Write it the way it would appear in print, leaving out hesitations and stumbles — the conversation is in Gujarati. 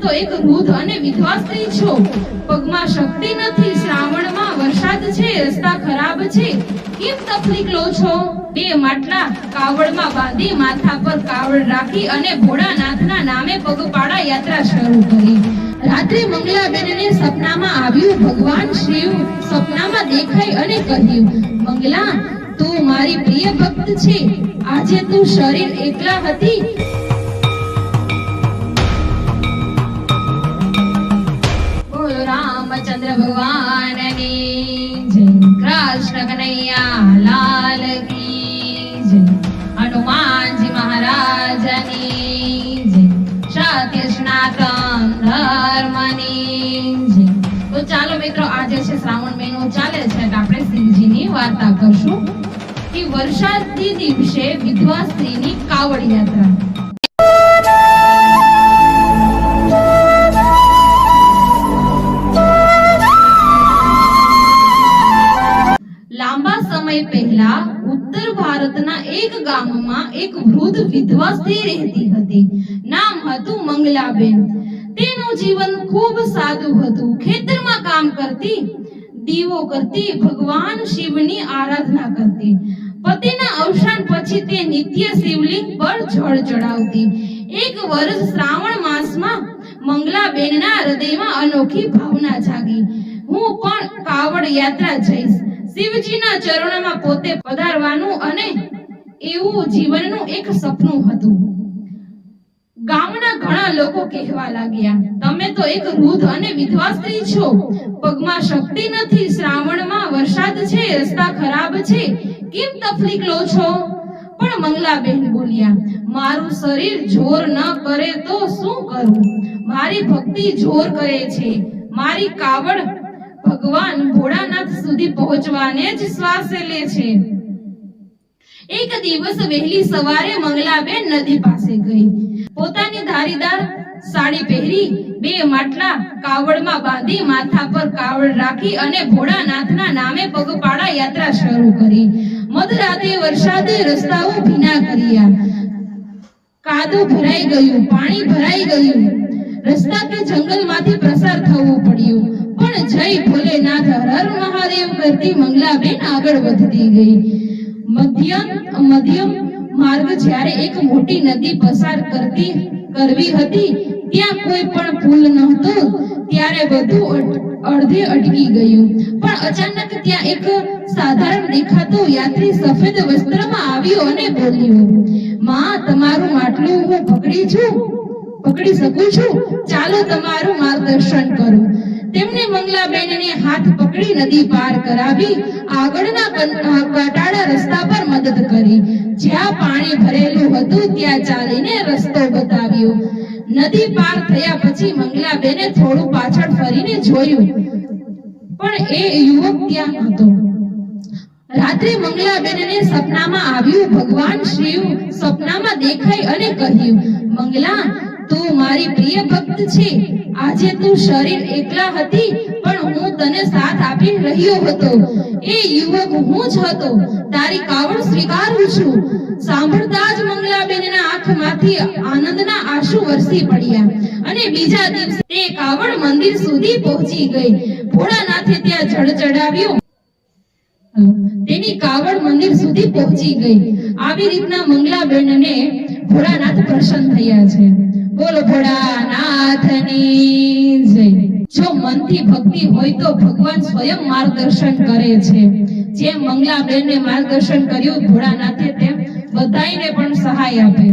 તો એક વૃદ્ધ અને વિધવા સ્ત્રી છો, પગમાં શક્તિ નથી, શ્રાવણમાં વરસાદ છે, રસ્તા ખરાબ છે, કેમ તકલીફ લો છો? બે માટલા કાવડમાં બાંધી માથા પર કાવડ રાખી અને ભોળાનાથના નામે પગપાળા યાત્રા શરૂ કરી. રાત્રે મંગલાબેનને સપનામાં આવ્યું, ભગવાન શિવ સપનામાં દેખાઈ અને કહ્યું, મંગલા, તું મારી પ્રિય ભક્ત છે, આજે તું શરીર એકલા હતી. બોલો રામચંદ્ર ભગવાનની જય, કૃષ્ણ કનૈયા લાલ કી જય, હનુમાનજી મહારાજની જય, સત્ય સનાતન ધર્મની જય. તો ચાલો મિત્રો, આજે છે શ્રાવણ મહિનો ચાલે છે, એટલે આપણે શિવજીની વાર્તા કરશું કે વરસાદની દિવસે વિધવા સ્ત્રીની કાવડ યાત્રા. લાંબા સમય પહેલા ઉત્તર ભારતના એક ગામમાં એક વૃદ્ધ વિધવા સ્ત્રી રહેતી હતી. નામ હતું મંગલાબેન. તેનું જીવન ખૂબ સાદું હતું. ખેતરમાં કામ કરતી, દીવો કરતી, ભગવાન શિવની આરાધના કરતી. પતિના અવસાન પછી તે નિત્ય શિવલિંગ પર જળ ચડાવતી. એક વર્ષ શ્રાવણ માસમાં મંગલાબેનના હૃદયમાં અનોખી ભાવના જાગી, હું પણ કાવડ યાત્રા જઈશ. શિવજીના ચરણોમાં પોતે પધારવાનું અને એવું જીવનનું એક સપનું હતું. ગામના ઘણા લોકો કહેવા લાગ્યા, તમે તો એક વૃદ્ધ અને વિધવા સ્ત્રી છો, પગમાં શક્તિ નથી, શ્રાવણમાં વરસાદ છે, રસ્તા ખરાબ છે, કેમ તકલીફ લો છો? પણ મંગલાબેન બોલ્યા, મારું શરીર જોર ન કરે તો શું કરું? મારી ભક્તિ જોર કરે છે. મારી કાવડ ભગવાન ભોળાનાથ સુધી પહોંચવાને જ શ્વાસે લે છે. એક દિવસ વહેલી સવારે મંગલાબેન નદી પાસે ગઈ. પોતાની ધારીદાર સાડી પહેરી, બે માટલા કાવડમાં બાંધી માથા પર કાવડ રાખી અને ભોળાનાથના નામે પગપાળા યાત્રા શરૂ કરી. મધરાતે વરસાદે રસ્તાઓ ભીના કર્યા. કાદવ ભરાઈ ગયું, પાણી ભરાઈ ગયું. રસ્તા કે જંગલમાંથી પસાર થવું પડ્યું. પણ જય ભોલેનાથ, હર મહાદેવ કરતી મંગલાબેન આગળ વધતી ગઈ. મધ્યમ માર્ગ જ્યારે એક મોટી નદી પસાર કરવી હતી, ત્યાં કોઈ પણ પુલ નહોતો. ત્યારે બધું અડધે અટકી ગયું. પણ અચાનક ત્યાં એક સાધારણ દેખાતો યાત્રી સફેદ વસ્ત્રમાં આવ્યો અને બોલ્યો, માં, તમારું માટલું હું પકડી શકું છું? ચાલો તમારું માર્ગદર્શન કરું. તેમણે મંગલાબેનને હાથ પકડી નદી પાર કરાવી, આગળના કાંટાળા રસ્તા પર મદદ કરી. જ્યાં પાણી ભરેલું હતું ત્યાં ચાલીને રસ્તો બતાવ્યો. નદી પાર થયા પછી મંગલાબેને થોડું પાછળ ફરીને જોયું, પણ એ યુવક ત્યાં નહોતો. રાત્રે મંગલાબેનને સપનામાં આવ્યું, ભગવાન શિવ સપનામાં દેખાઈ અને કહ્યું, મંગલા, તું મારી પ્રિય ભક્ત છે, આજે તું શરીર એકલા હતી, પણ હું તને સાથ આપી રહ્યો હતો. એ યુવક હું જ હતો. તારી કાવડ સ્વીકારું છું. સાંભળતા જ મંગલાબેનના આંખમાંથી આનંદના આંસુ વરસી પડ્યા અને બીજા દિવસે તે કાવડ મંદિર સુધી પહોંચી ગઈ. ભોળાનાથે ત્યાં જળ ચડાવ્યું. તેની કાવડ મંદિર સુધી પહોંચી ગઈ. આવી રીતના મંગલાબેનને ભોળાનાથ પ્રસન્ન થયા છે. બોલો ભોળાનાથની જય. જો મનથી ભક્તિ હોય તો ભગવાન સ્વયં માર્ગદર્શન કરે છે. જેમ મંગલાબેનને માર્ગદર્શન કર્યું ભોળાનાથે, તેમ બધાયને પણ સહાય આપે.